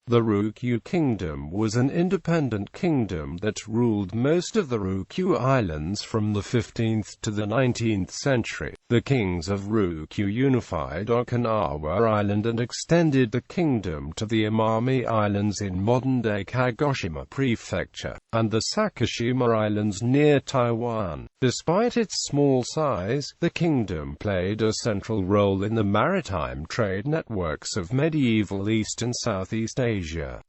The Ryukyu Kingdom was an independent kingdom that ruled most of the Ryukyu Islands from the 15th to the 19th century. The kings of Ryukyu unified Okinawa Island and extended the kingdom to the Amami Islands in modern-day Kagoshima Prefecture, and the Sakishima Islands near Taiwan. Despite its small size, the kingdom played a central role in the maritime trade networks of medieval East and Southeast Asia.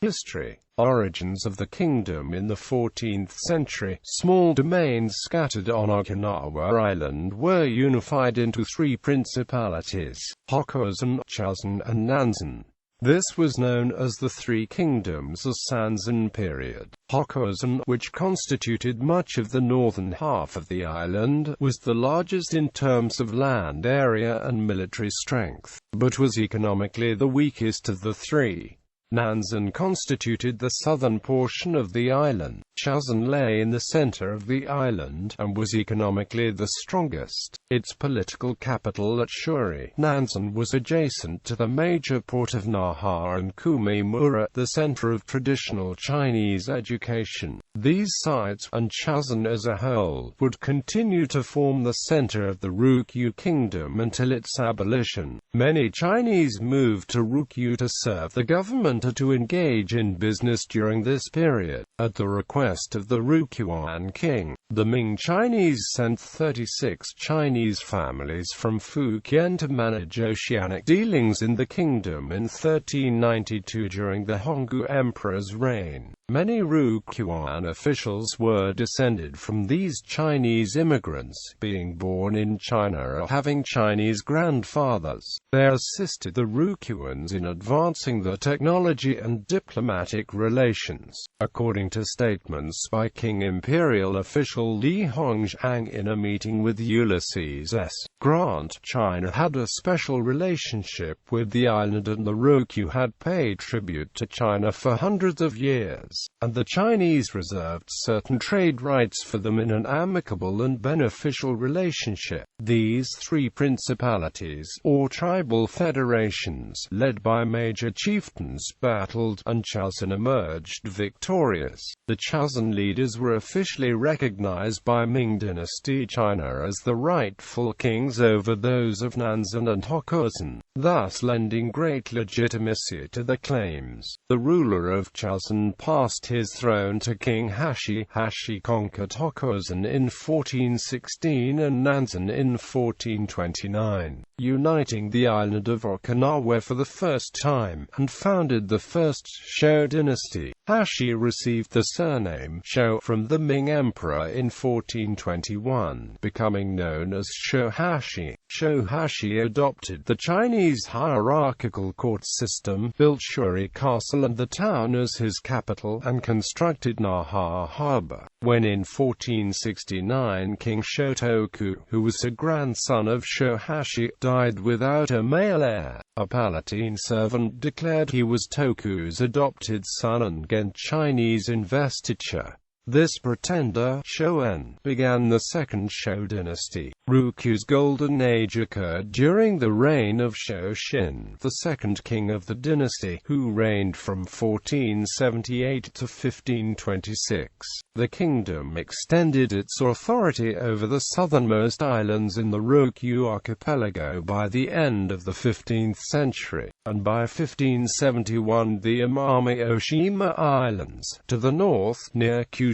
History. Origins of the kingdom. In the 14th century, small domains scattered on Okinawa Island were unified into three principalities: Hokkaido, Chosen, and Nansen. This was known as the Three Kingdoms of Sanzan period. Hokkaido, which constituted much of the northern half of the island, was the largest in terms of land area and military strength, but was economically the weakest of the three. Nansen constituted the southern portion of the island. Chosen lay in the center of the island, and was economically the strongest. Its political capital at Shuri, Nansen, was adjacent to the major port of Naha and Kumimura, the center of traditional Chinese education. These sites, and Chosen as a whole, would continue to form the center of the Ryukyu Kingdom until its abolition. Many Chinese moved to Ryukyu to serve the government or to engage in business during this period. At the request of the Ryukyuan king, the Ming Chinese sent 36 Chinese families from Fujian to manage oceanic dealings in the kingdom in 1392 during the Honggu Emperor's reign. Many Ryukyuan officials were descended from these Chinese immigrants, being born in China or having Chinese grandfathers. They assisted the Ryukyuans in advancing the technology and diplomatic relations. According to statements by King Imperial official Li Hongzhang in a meeting with Ulysses S. Grant, China had a special relationship with the island, and the Ryukyu had paid tribute to China for hundreds of years, and the Chinese reserved certain trade rights for them in an amicable and beneficial relationship. These three principalities, or tribal federations, led by major chieftains, battled, and Chosen emerged victorious. The Chosen leaders were officially recognized by Ming Dynasty China as the rightful kings over those of Nansen and Hokkaido, thus lending great legitimacy to the claims. The ruler of Chosen passed his throne to King Hashi. Hashi conquered Hokkaido in 1416 and Nansen in 1429, uniting the island of Okinawa for the first time, and founded the first Shou dynasty. Hashi received the surname Shou from the Ming Emperor in 1421, becoming known as Shouhashi. Shouhashi adopted the Chinese hierarchical court system, built Shuri Castle and the town as his capital, and constructed Naha Harbor. When in 1469 King Shotoku, who was a grandson of Shouhashi, died without a male heir, a Palatine servant declared he was Toku's adopted son and gained Chinese investiture. This pretender, Shouen, began the second Shou dynasty. Ryukyu's golden age occurred during the reign of Shoshin, the second king of the dynasty, who reigned from 1478 to 1526. The kingdom extended its authority over the southernmost islands in the Ryukyu archipelago by the end of the 15th century, and by 1571 the Amami Islands, to the north, near Kyushu,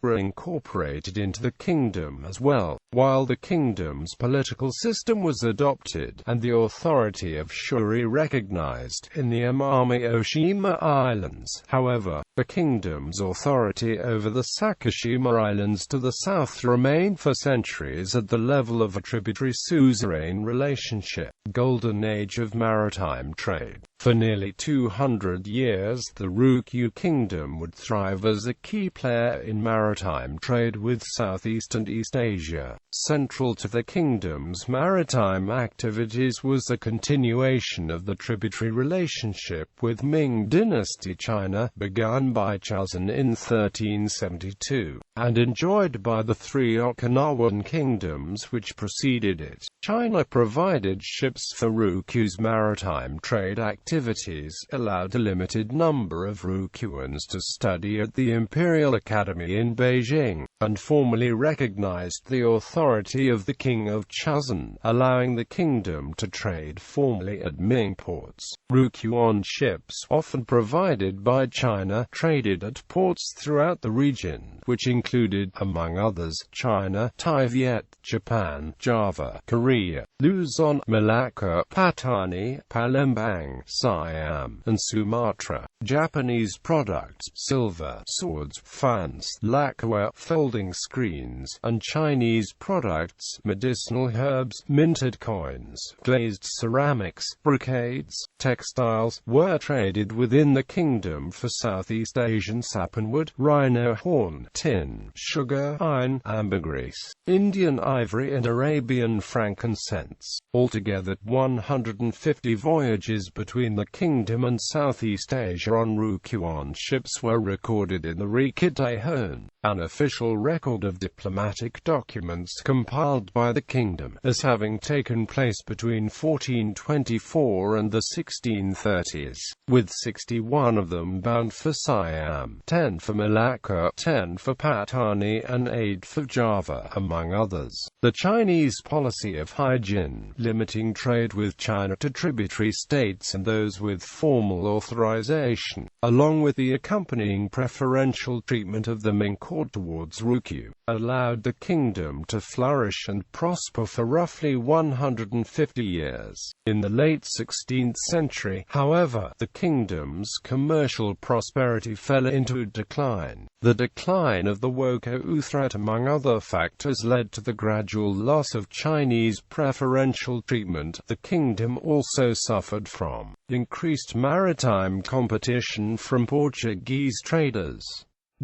were incorporated into the kingdom as well. While the kingdom's political system was adopted, and the authority of Shuri recognized, in the Amami Islands, however, the kingdom's authority over the Sakishima Islands to the south remained for centuries at the level of a tributary suzerain relationship. Golden Age of maritime trade. For nearly 200 years the Ryukyu Kingdom would thrive as a key player in maritime trade with Southeast and East Asia. Central to the kingdom's maritime activities was the continuation of the tributary relationship with Ming Dynasty China, begun by Chosen in 1372, and enjoyed by the three Okinawan kingdoms which preceded it. China provided ships for Ryukyu's maritime trade activities activities allowed a limited number of Ryukyuans to study at the Imperial Academy in Beijing, and formally recognized the authority of the King of Chosun, allowing the kingdom to trade formally at Ming ports. Ryukyuan ships, often provided by China, traded at ports throughout the region, which included, among others, China, Taiwan, Japan, Java, Korea, Luzon, Malacca, Patani, Palembang, Siam, and Sumatra. Japanese products, silver, swords, fans, lacquer, folding screens, and Chinese products, medicinal herbs, minted coins, glazed ceramics, brocades, textiles, were traded within the kingdom for Southeast Asian sapanwood, rhino horn, tin, sugar, iron, ambergris, Indian ivory and Arabian frankincense. Altogether, 150 voyages between the kingdom and Southeast Asia on Ryukyuan ships were recorded in the Rikidehon, an official record of diplomatic documents compiled by the kingdom, as having taken place between 1424 and the 1630s, with 61 of them bound for Siam, 10 for Malacca, 10 for Patani, and 8 for Java, among others. The Chinese policy of hygiene, limiting trade with China to tributary states and those with formal authorization, along with the accompanying preferential treatment of the Ming court towards Ryukyu, allowed the kingdom to flourish and prosper for roughly 150 years. In the late 16th century, however, the kingdom's commercial prosperity fell into decline. The decline of the Wokou threat, among other factors, led to the gradual loss of Chinese preferential treatment. The kingdom also suffered from increased maritime competition from Portuguese traders,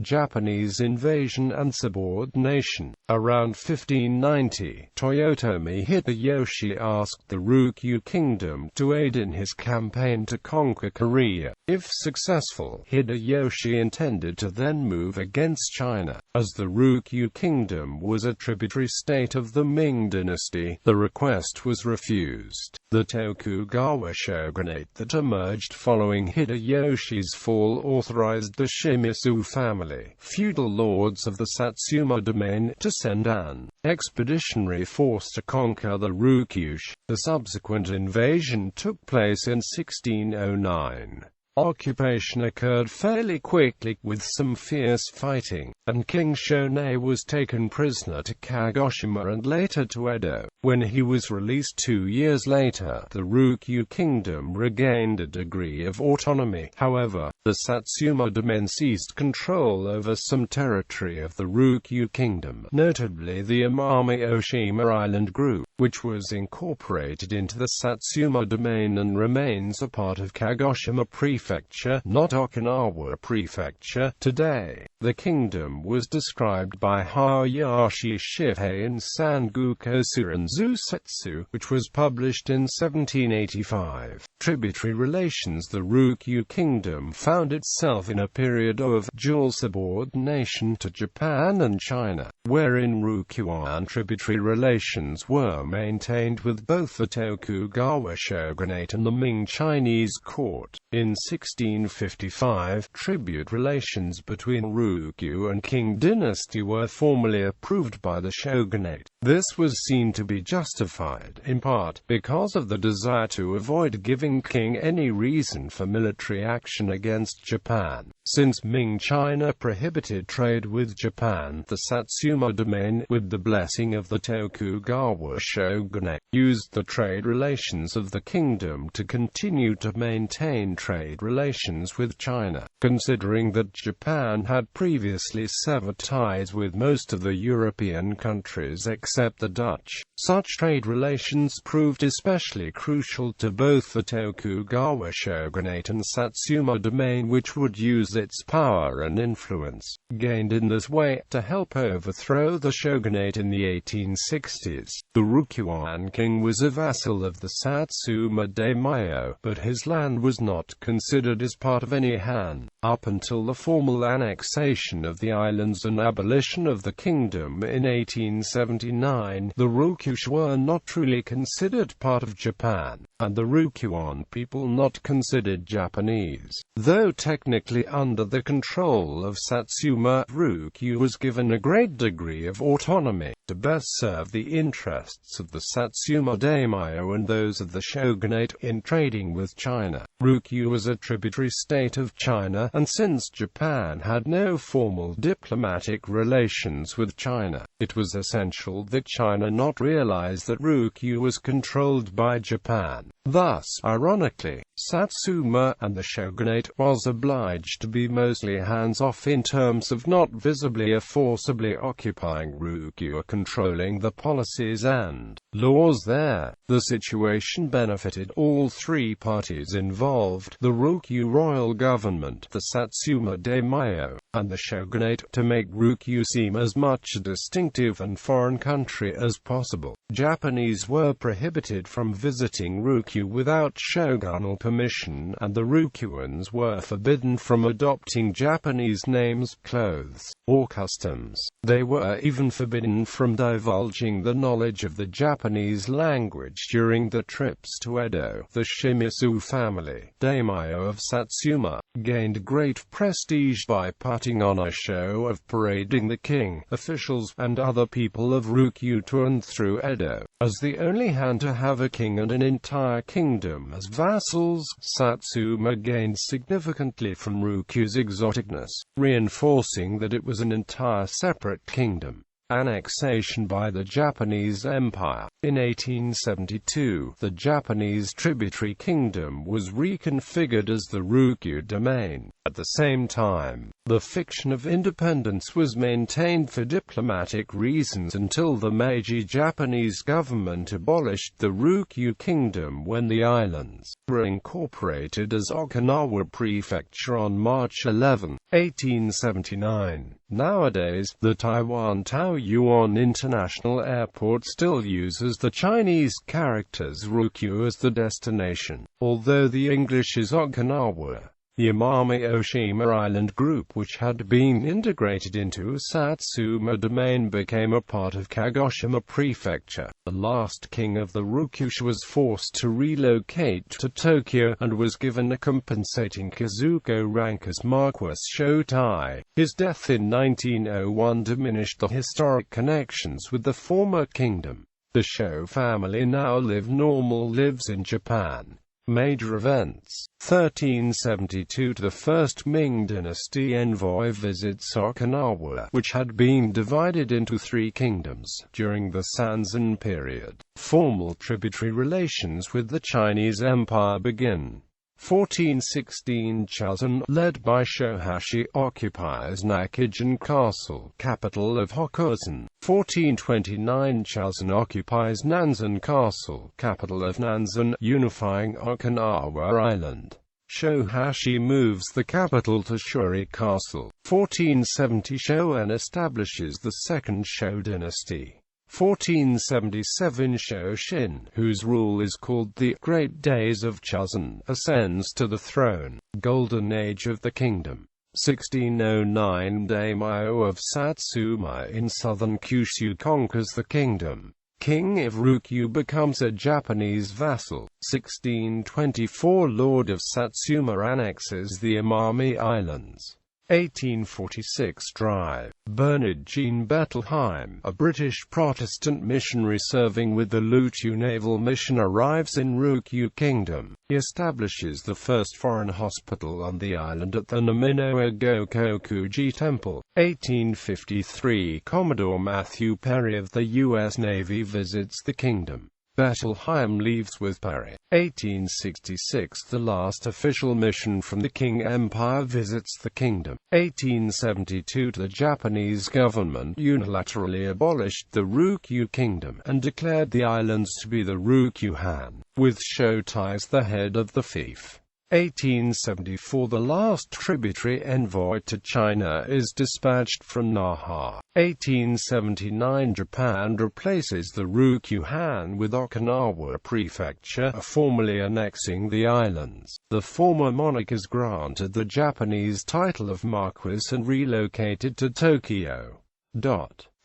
Japanese invasion and subordination. Around 1590, Toyotomi Hideyoshi asked the Ryukyu Kingdom to aid in his campaign to conquer Korea. If successful, Hideyoshi intended to then move against China. As the Ryukyu Kingdom was a tributary state of the Ming dynasty, the request was refused. The Tokugawa shogunate that emerged following Hideyoshi's fall authorized the Shimizu family, feudal lords of the Satsuma domain, to send an expeditionary force to conquer the Ryukyu. The subsequent invasion took place in 1609. Occupation occurred fairly quickly, with some fierce fighting, and King Shonei was taken prisoner to Kagoshima and later to Edo. When he was released 2 years later, the Ryukyu Kingdom regained a degree of autonomy. However, the Satsuma domain seized control over some territory of the Ryukyu Kingdom, notably the Amami Island group, which was incorporated into the Satsuma domain and remains a part of Kagoshima Prefecture, not Okinawa Prefecture, today. The kingdom was described by Hayashi Shihei in Sangoku Suranzusetsu, which was published in 1785. Tributary relations. The Ryukyu Kingdom found itself in a period of dual subordination to Japan and China, wherein Ryukyuan tributary relations were maintained with both the Tokugawa shogunate and the Ming Chinese court. In 1655, tribute relations between Ryukyu and Qing dynasty were formally approved by the shogunate. This was seen to be justified, in part, because of the desire to avoid giving Qing any reason for military action against Japan. Since Ming China prohibited trade with Japan, the Satsuma domain, with the blessing of the Tokugawa shogunate, used the trade relations of the kingdom to continue to maintain trade relations with China. Considering that Japan had previously severed ties with most of the European countries except the Dutch, such trade relations proved especially crucial to both the Tokugawa shogunate and Satsuma domain, which would use its power and influence, gained in this way, to help overthrow the shogunate in the 1860s. The Ryukyuan king was a vassal of the Satsuma daimyo, but his land was not not considered as part of any Han. Up until the formal annexation of the islands and abolition of the kingdom in 1879, the Ryukyu were not truly considered part of Japan, and the Ryukyuan people not considered Japanese. Though technically under the control of Satsuma, Ryukyu was given a great degree of autonomy to best serve the interests of the Satsuma daimyo and those of the shogunate in trading with China. Ryukyu was a tributary state of China, and since Japan had no formal diplomatic relations with China, it was essential that China not realize that Ryukyu was controlled by Japan. Thus, ironically, Satsuma and the shogunate was obliged to be mostly hands-off in terms of not visibly or forcibly occupying Ryukyu or controlling the policies and laws there. The situation benefited all three parties involved, the Ryukyu royal government, the Satsuma daimyo, and the shogunate, to make Ryukyu seem as much a distinctive and foreign country as possible. Japanese were prohibited from visiting Ryukyu without shogunal permission, and the Ryukyuans were forbidden from adopting Japanese names, clothes, or customs. They were even forbidden from divulging the knowledge of the Japanese language during the trips to Edo. The Shimizu family, daimyo of Satsuma, gained great prestige by putting on a show of parading the king, officials, and other people of Ryukyu to and through Edo. As the only Han to have a king and an entire kingdom as vassals, Satsuma gained significantly from Ryukyu's exoticness, reinforcing that it was an entire separate kingdom. Annexation by the Japanese Empire. In 1872, the Japanese tributary kingdom was reconfigured as the Ryukyu domain. At the same time, the fiction of independence was maintained for diplomatic reasons until the Meiji Japanese government abolished the Ryukyu Kingdom when the islands were incorporated as Okinawa Prefecture on March 11, 1879. Nowadays, the Taiwan-Taoyuan International Airport still uses the Chinese characters Ryukyu as the destination, although the English is Okinawa. The Amami Island group, which had been integrated into Satsuma domain, became a part of Kagoshima Prefecture. The last king of the Ryukyu was forced to relocate to Tokyo, and was given a compensating Kazuko rank as Marquis Shotai. His death in 1901 diminished the historic connections with the former kingdom. The Sho family now lives in Japan. Major events. 1372, the first Ming dynasty envoy visits Okinawa, which had been divided into three kingdoms during the Sanzan period. Formal tributary relations with the Chinese Empire begin. 1416, Chuzan, led by Shohashi, occupies Nakajin Castle, capital of Hokkaido. 1429, Chuzan occupies Nanzan Castle, capital of Nanzan, unifying Okinawa Island. Shohashi moves the capital to Shuri Castle. 1470, Shoen establishes the second Sho dynasty. 1477, Shoshin, whose rule is called the Great Days of Chuzan, ascends to the throne. Golden Age of the Kingdom. 1609, daimyo of Satsuma in southern Kyushu conquers the kingdom. King of Ryukyu becomes a Japanese vassal. 1624, Lord of Satsuma annexes the Amami Islands. 1846, Drive. Bernard Jean Bettelheim, a British Protestant missionary serving with the Ryukyu Naval Mission, arrives in Ryukyu Kingdom. He establishes the first foreign hospital on the island at the Namino Gokokuji Temple. 1853, Commodore Matthew Perry of the U.S. Navy visits the kingdom. Bettelheim leaves with Perry. 1866, the last official mission from the Qing Empire visits the kingdom. 1872, the Japanese government unilaterally abolished the Ryukyu Kingdom and declared the islands to be the Ryukyu Han, with Shotai as the head of the fief. 1874 – The last tributary envoy to China is dispatched from Naha. 1879 – Japan replaces the Ryukyu Han with Okinawa Prefecture, formally annexing the islands. The former monarch is granted the Japanese title of Marquis and relocated to Tokyo.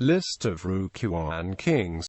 List of Ryukyuan kings.